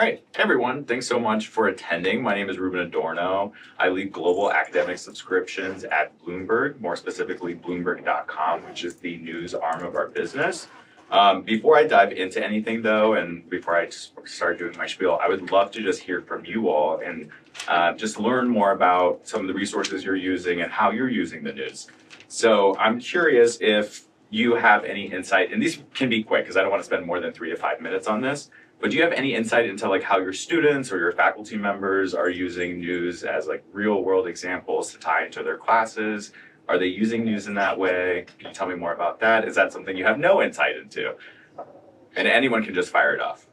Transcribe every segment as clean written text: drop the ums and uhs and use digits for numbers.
All right, everyone, thanks so much for attending. My name is Ruben Adorno. I lead global academic subscriptions at Bloomberg, more specifically Bloomberg.com, which is the news arm of our business. Before I dive into anything, though, and before I start doing my spiel, I would love to just hear from you all and just learn more about some of the resources you're using and how you're using the news. So I'm curious if you have any insight, and these can be quick because I don't want to spend more than 3 to 5 minutes on this. But do you have any insight into like how your students or your faculty members are using news as like real world examples to tie into their classes? Are they using news in that way? Can you tell me more about that? Is that something you have no insight into? And anyone can just fire it off.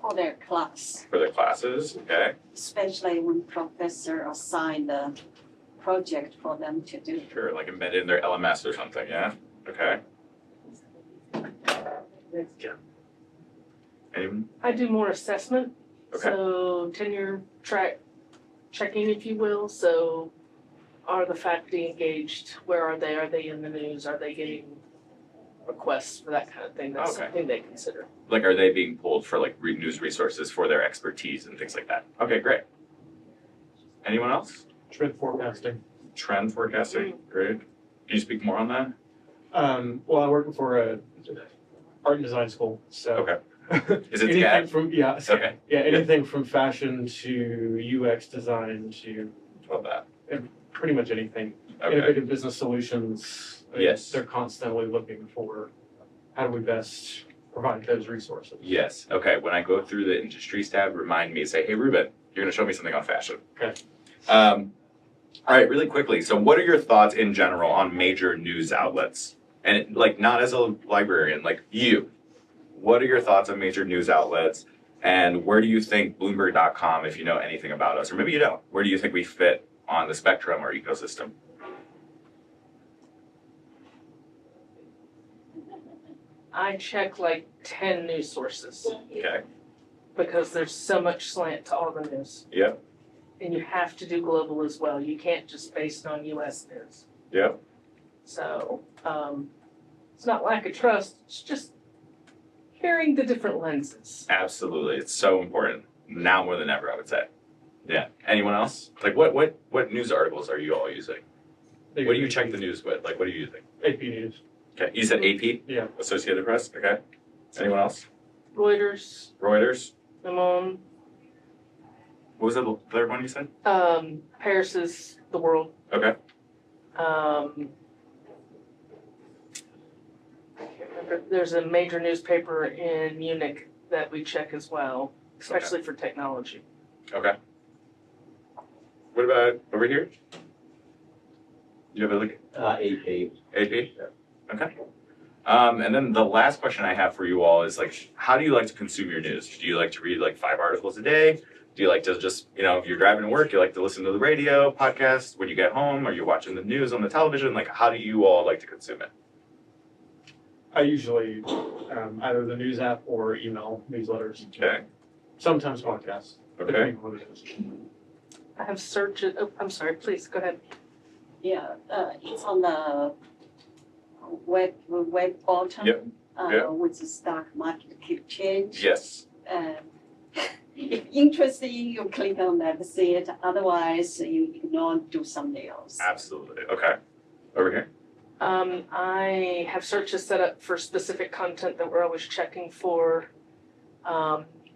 For their class. For their classes, okay. Especially when professor assign the project for them to do. Sure, like embedded in their LMS or something, yeah? Okay. Yeah. Anyone? I do more assessment, Okay. so tenure track checking, if you will. So are the faculty engaged? Where are they? Are they in the news? Are they getting requests for that kind of thing? That's Okay. something they consider. Like, are they being pulled for like news resources for their expertise and things like that? Okay, great. Anyone else? Trend forecasting. Trend forecasting, great. Can you speak more on that? Well, I work for a art and design school, so. Okay. Is it anything SCAD? from Okay. yeah, anything from fashion to UX design to Love that. pretty much anything. Okay. Innovative business solutions. Yes. They're constantly looking for how do we best provide those resources. Yes. Okay. When I go through the industries tab, remind me, say, hey, Ruben, you're going to show me something on fashion. Okay. All right, really quickly. So what are your thoughts in general on major news outlets? And like not as a librarian, like you. What are your thoughts on major news outlets? And where do you think Bloomberg.com, if you know anything about us, or maybe you don't, where do you think we fit on the spectrum or ecosystem? I check like 10 news sources Okay. because there's so much slant to all the news. Yep. And you have to do global as well. You can't just base it on US news. Yep. So it's not lack of trust, it's just hearing the different lenses. Absolutely. It's so important. Now more than ever, I would say. Yeah. Anyone else? Like what news articles are you all using? What do you check the news with? Like what are you using? AP News. Okay. You said AP? Yeah. Associated Press? Okay. Anyone else? Reuters, Reuters? Le Monde, What was the third one you said? Paris is the world. Okay. I can't remember. There's a major newspaper in Munich that we check as well, especially for technology. Okay. What about over here? You have a look? AP. AP? Okay. And then the last question I have for you all is like, how do you like to consume your news? Do you like to read like 5 articles a day? Do you like to just, if you're driving to work, you like to listen to the radio, podcast when you get home? Are you watching the news on the television? Like, how do you all like to consume it? I usually either the news app or email newsletters. Okay. Sometimes podcasts. Okay. depending on what it is. I have searches. Oh, I'm sorry. Please go ahead. Yeah, it's on the web bottom. Yep, yep. With the stock market keep change. Yes. If interested, you click on that, see it. Otherwise, you ignore, do something else. Absolutely. Okay. Over here. I have searches set up for specific content that we're always checking for.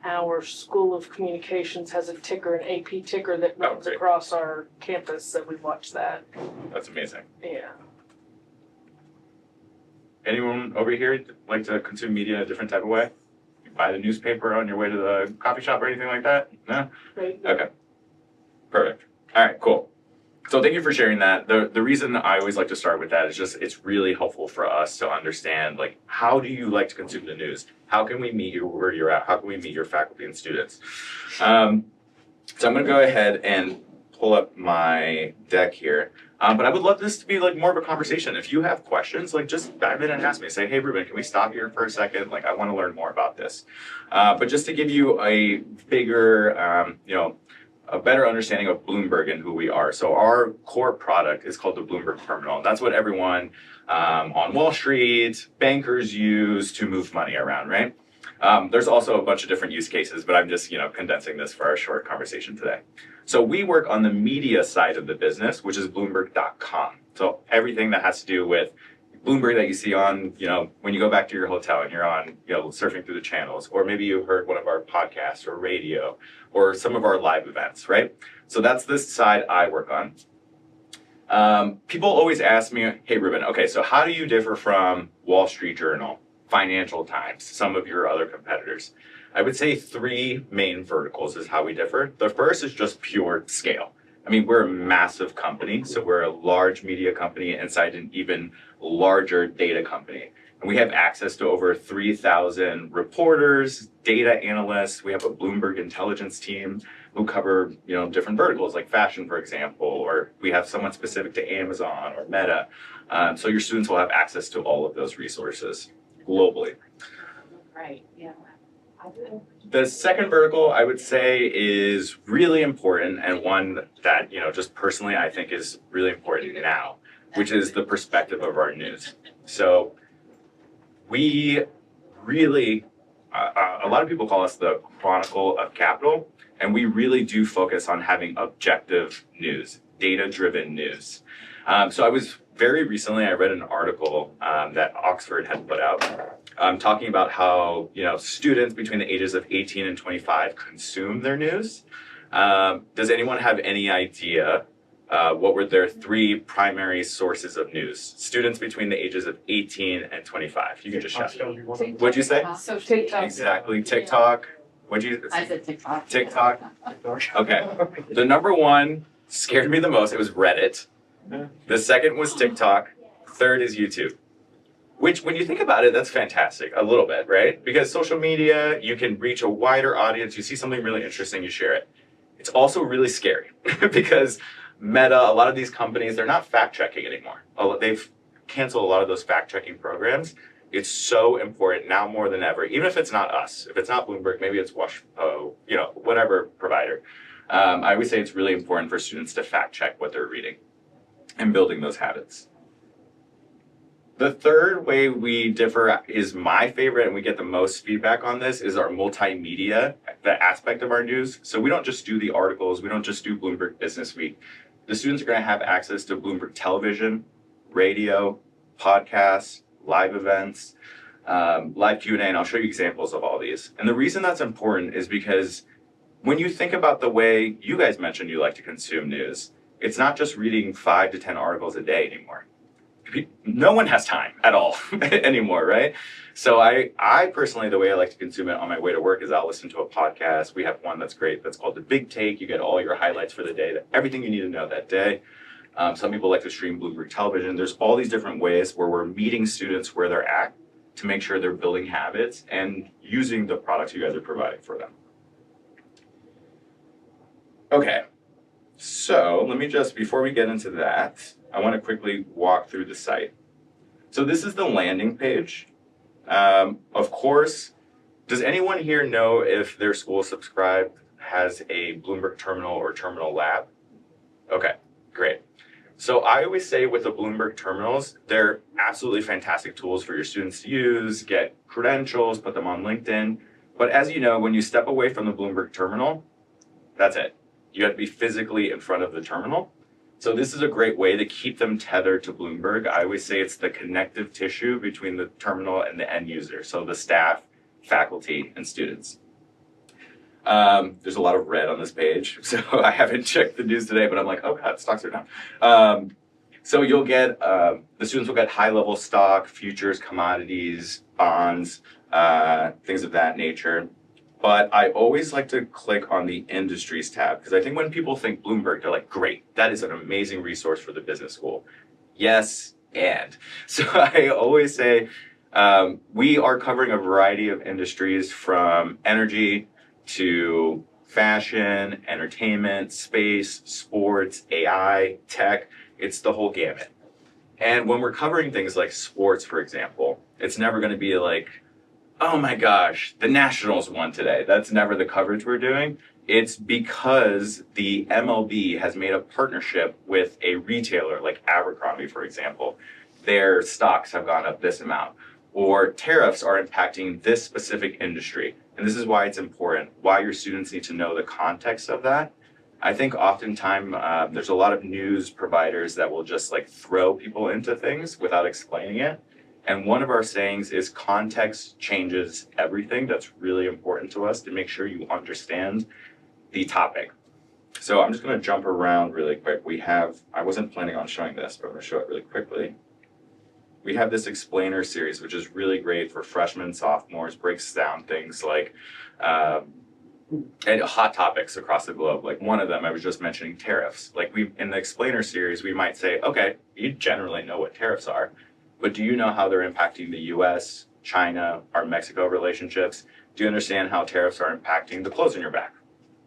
Our School of Communications has a ticker, an AP ticker that runs great. across our campus, so we watch that. That's amazing. Yeah. Anyone over here like to consume media in a different type of way? You buy the newspaper on your way to the coffee shop or anything like that? No? Right. Okay. Perfect. All right, cool. So thank you for sharing that. The reason I always like to start with that is just it's really helpful for us to understand like how do you like to consume the news? How can we meet you where you're at? How can we meet your faculty and students? So I'm gonna go ahead and pull up my deck here. But I would love this to be like more of a conversation. If you have questions, like just dive in and ask me. Say, hey Ruben, can we stop here for a second? Like I want to learn more about this. But just to give you a bigger, a better understanding of Bloomberg and who we are. So our core product is called the Bloomberg Terminal. And that's what everyone on Wall Street, bankers use to move money around, right? There's also a bunch of different use cases, but I'm just condensing this for our short conversation today. So we work on the media side of the business, which is Bloomberg.com. So everything that has to do with Bloomberg that you see on, when you go back to your hotel and you're on, surfing through the channels, or maybe you heard one of our podcasts or radio or some of our live events, right? So that's the side I work on. People always ask me, hey, Ruben, okay, so how do you differ from Wall Street Journal, Financial Times, some of your other competitors? I would say 3 main verticals is how we differ. The first is just pure scale. I mean, we're a massive company, so we're a large media company inside an even larger data company. And we have access to over 3,000 reporters, data analysts. We have a Bloomberg intelligence team who cover, different verticals like fashion, for example, or we have someone specific to Amazon or Meta. So your students will have access to all of those resources globally. Right, yeah. The second vertical I would say is really important and one that, just personally I think is really important now, which is the perspective of our news. So we really, a lot of people call us the Chronicle of Capital, and we really do focus on having objective news, data-driven news. So I was very recently, I read an article that Oxford had put out talking about how, students between the ages of 18 and 25 consume their news. Does anyone have any idea what were their 3 primary sources of news? Students between the ages of 18 and 25. You can just shout. What'd you say? So TikTok. Exactly. TikTok. What'd you? I said TikTok. TikTok. Okay. The number 1 scared me the most. It was Reddit. The second was TikTok. Third is YouTube. Which, when you think about it, that's fantastic, a little bit, right? Because social media, you can reach a wider audience. You see something really interesting, you share it. It's also really scary because Meta, a lot of these companies, they're not fact-checking anymore. They've canceled a lot of those fact-checking programs. It's so important now more than ever, even if it's not us. If it's not Bloomberg, maybe it's whatever provider. I would say it's really important for students to fact-check what they're reading and building those habits. The third way we differ is my favorite, and we get the most feedback on this, is our multimedia, the aspect of our news. So we don't just do the articles, we don't just do Bloomberg Business Week. The students are going to have access to Bloomberg television, radio, podcasts, live events, live Q&A, and I'll show you examples of all these. And the reason that's important is because when you think about the way you guys mentioned you like to consume news, it's not just reading 5 to 10 articles a day anymore. No one has time at all anymore, right? So I personally, the way I like to consume it on my way to work is I'll listen to a podcast. We have one that's great that's called The Big Take. You get all your highlights for the day, everything you need to know that day. Some people like to stream Bloomberg television. There's all these different ways where we're meeting students where they're at to make sure they're building habits and using the products you guys are providing for them. Okay, so let me just, before we get into that, I want to quickly walk through the site. So this is the landing page. Of course, does anyone here know if their school subscribed has a Bloomberg terminal or terminal lab? Okay, great. So I always say with the Bloomberg terminals, they're absolutely fantastic tools for your students to use, get credentials, put them on LinkedIn. But as you know, when you step away from the Bloomberg terminal, that's it. You have to be physically in front of the terminal. So this is a great way to keep them tethered to Bloomberg. I always say it's the connective tissue between the terminal and the end user. So the staff, faculty, and students. There's a lot of red on this page. So I haven't checked the news today, but I'm like, oh God, stocks are down. So you'll get, the students will get high-level stock, futures, commodities, bonds, things of that nature. But I always like to click on the industries tab because I think when people think Bloomberg, they're like, great, that is an amazing resource for the business school. Yes, and. So I always say we are covering a variety of industries from energy to fashion, entertainment, space, sports, AI, tech. It's the whole gamut. And when we're covering things like sports, for example, it's never going to be like, oh my gosh, the Nationals won today. That's never the coverage we're doing. It's because the MLB has made a partnership with a retailer like Abercrombie, for example. Their stocks have gone up this amount, or tariffs are impacting this specific industry. And this is why it's important, why your students need to know the context of that. I think oftentimes there's a lot of news providers that will just like throw people into things without explaining it. And one of our sayings is context changes everything. That's really important to us to make sure you understand the topic. So I'm just going to jump around really quick. I wasn't planning on showing this, but I'm going to show it really quickly. We have this explainer series, which is really great for freshmen, sophomores, breaks down things like and hot topics across the globe. Like one of them, I was just mentioning tariffs. Like in the explainer series, we might say, okay, you generally know what tariffs are, but do you know how they're impacting the US, China, our Mexico relationships? Do you understand how tariffs are impacting the clothes on your back,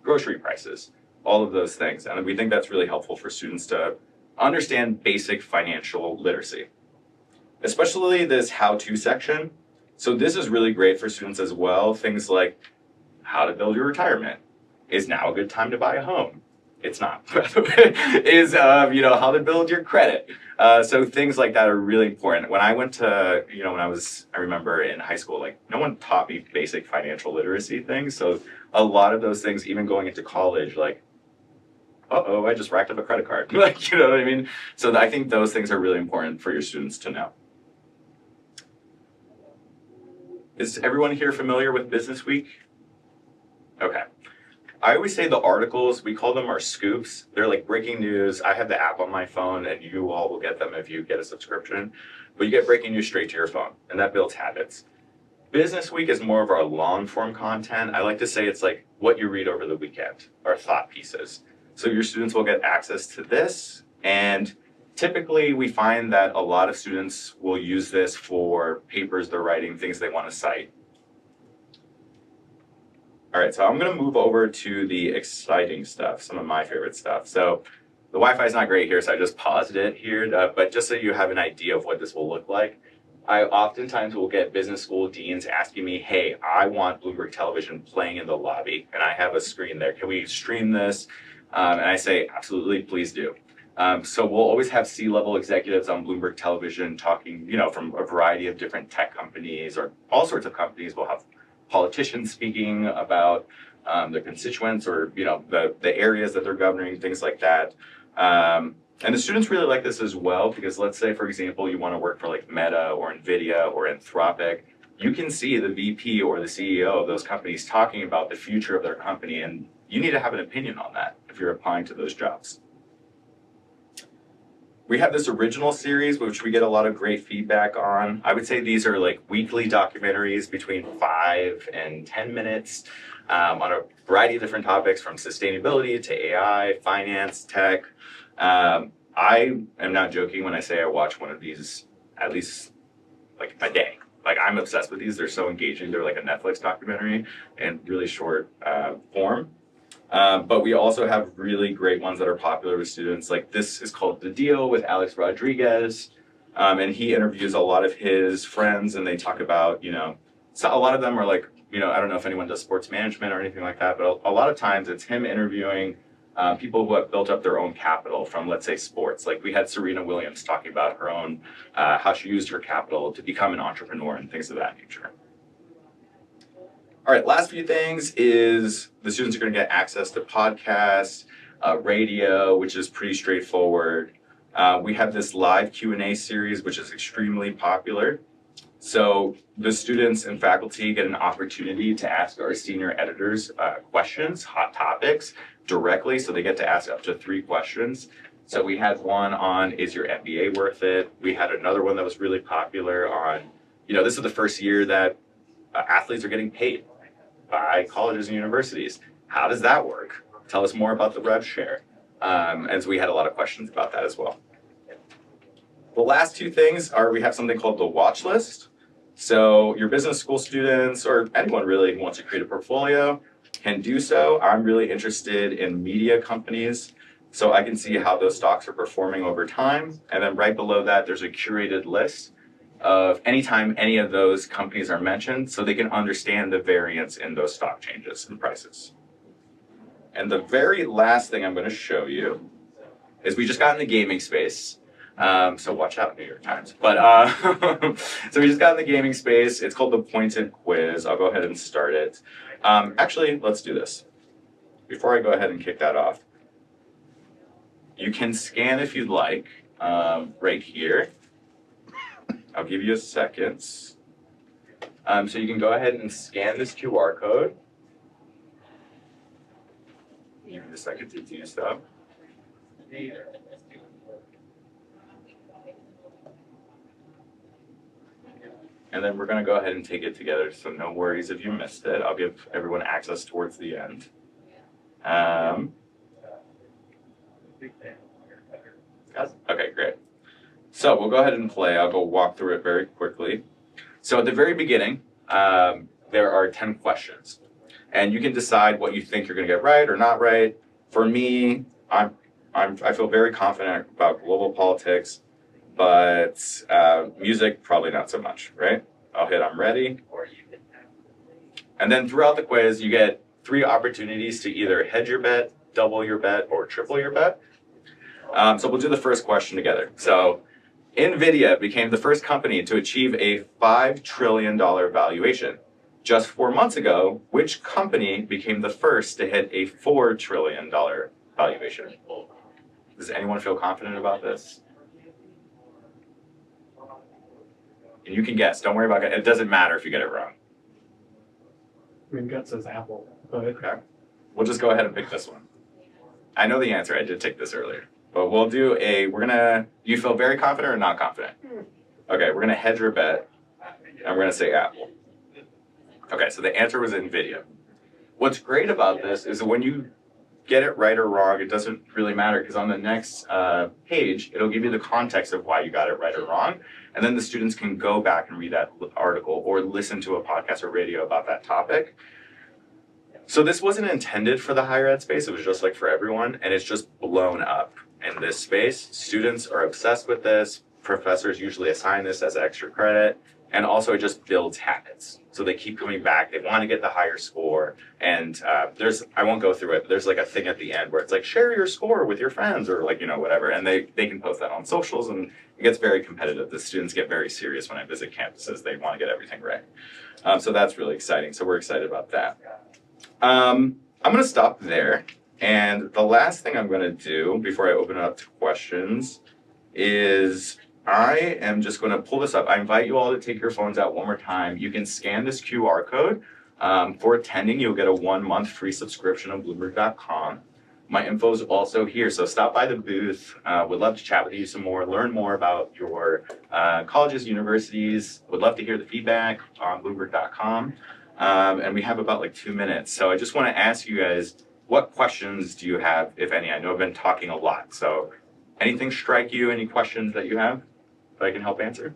grocery prices, all of those things? And we think that's really helpful for students to understand basic financial literacy, especially this how-to section. So this is really great for students as well. Things like how to build your retirement. Is now a good time to buy a home? It's not. Is how to build your credit. So things like that are really important. When I went to, I remember in high school, like no one taught me basic financial literacy things. So a lot of those things, even going into college, like, I just racked up a credit card. Like, you know what I mean? So I think those things are really important for your students to know. Is everyone here familiar with Business Week? Okay. I always say the articles, we call them our scoops. They're like breaking news. I have the app on my phone, and you all will get them if you get a subscription. But you get breaking news straight to your phone, and that builds habits. Business Week is more of our long form content. I like to say it's like what you read over the weekend, our thought pieces. So your students will get access to this, and typically we find that a lot of students will use this for papers they're writing, things they want to cite. All right, so I'm going to move over to the exciting stuff, some of my favorite stuff. So the Wi-Fi is not great here, so I just paused it here, but just so you have an idea of what this will look like. I oftentimes will get business school deans asking me, hey, I want Bloomberg Television playing in the lobby, and I have a screen there. Can we stream this? And I say, absolutely, please do. So we'll always have C-level executives on Bloomberg Television talking, from a variety of different tech companies or all sorts of companies. We'll have politicians speaking about their constituents or the areas that they're governing, things like that. And the students really like this as well because let's say, for example, you want to work for like Meta or NVIDIA or Anthropic. You can see the VP or the CEO of those companies talking about the future of their company, and you need to have an opinion on that if you're applying to those jobs. We have this original series, which we get a lot of great feedback on. I would say these are like weekly documentaries between 5 and 10 minutes on a variety of different topics from sustainability to AI, finance, tech. I am not joking when I say I watch one of these at least like a day. Like I'm obsessed with these. They're so engaging. They're like a Netflix documentary in really short form. But we also have really great ones that are popular with students. Like this is called The Deal with Alex Rodriguez. And he interviews a lot of his friends and they talk about, so a lot of them are like, I don't know if anyone does sports management or anything like that, but a lot of times it's him interviewing people who have built up their own capital from, let's say, sports. Like we had Serena Williams talking about her own, how she used her capital to become an entrepreneur and things of that nature. All right, last few things is the students are going to get access to podcasts, radio, which is pretty straightforward. We have this live Q&A series, which is extremely popular. So the students and faculty get an opportunity to ask our senior editors questions, hot topics, directly. So they get to ask up to 3 questions. So we had one on, is your MBA worth it? We had another one that was really popular on, this is the first year that athletes are getting paid by colleges and universities. How does that work? Tell us more about the rev share. And so we had a lot of questions about that as well. The last 2 things are we have something called the watch list. So your business school students or anyone really who wants to create a portfolio can do so. I'm really interested in media companies, so I can see how those stocks are performing over time. And then right below that, there's a curated list of anytime any of those companies are mentioned so they can understand the variance in those stock changes and prices. And the very last thing I'm going to show you is we just got in the gaming space. So watch out, New York Times. But so we just got in the gaming space. It's called the Pointed Quiz. I'll go ahead and start it. Actually, let's do this. Before I go ahead and kick that off, you can scan if you'd like right here. I'll give you a second. So you can go ahead and scan this QR code. Give me a second to do so. And then we're going to go ahead and take it together, so no worries if you missed it. I'll give everyone access towards the end. Okay, great. So we'll go ahead and play. I'll go walk through it very quickly. So at the very beginning, there are 10 questions. And you can decide what you think you're going to get right or not right. For me, I feel very confident about global politics, but music, probably not so much, right? I'll hit I'm ready. And then throughout the quiz, you get 3 opportunities to either hedge your bet, double your bet, or triple your bet. So we'll do the first question together. So NVIDIA became the first company to achieve a $5 trillion valuation. Just 4 months ago, which company became the first to hit a $4 trillion valuation? Does anyone feel confident about this? And you can guess. Don't worry about it. It doesn't matter if you get it wrong. I mean, gut says Apple, but Okay. We'll just go ahead and pick this one. I know the answer. I did take this earlier. But we'll do you feel very confident or not confident? Okay, we're going to hedge your bet. And we're going to say Apple. Okay, so the answer was NVIDIA. What's great about this is that when you get it right or wrong, it doesn't really matter because on the next page, it'll give you the context of why you got it right or wrong. And then the students can go back and read that article or listen to a podcast or radio about that topic. So this wasn't intended for the higher ed space. It was just like for everyone. And it's just blown up in this space. Students are obsessed with this. Professors usually assign this as extra credit. And also it just builds habits. So they keep coming back. They want to get the higher score. And I won't go through it, but there's like a thing at the end where it's like, share your score with your friends or like, whatever. And they can post that on socials and it gets very competitive. The students get very serious when I visit campuses. They want to get everything right. So that's really exciting. So we're excited about that. I'm going to stop there. And the last thing I'm going to do before I open it up to questions is I am just going to pull this up. I invite you all to take your phones out one more time. You can scan this QR code. For attending, you'll get a 1-month free subscription on Bloomberg.com. My info is also here, so stop by the booth. Would love to chat with you some more, learn more about your colleges, universities. Would love to hear the feedback on Bloomberg.com. And we have about 2 minutes. So I just want to ask you guys, what questions do you have, if any? I know I've been talking a lot. So anything strike you? Any questions that you have that I can help answer?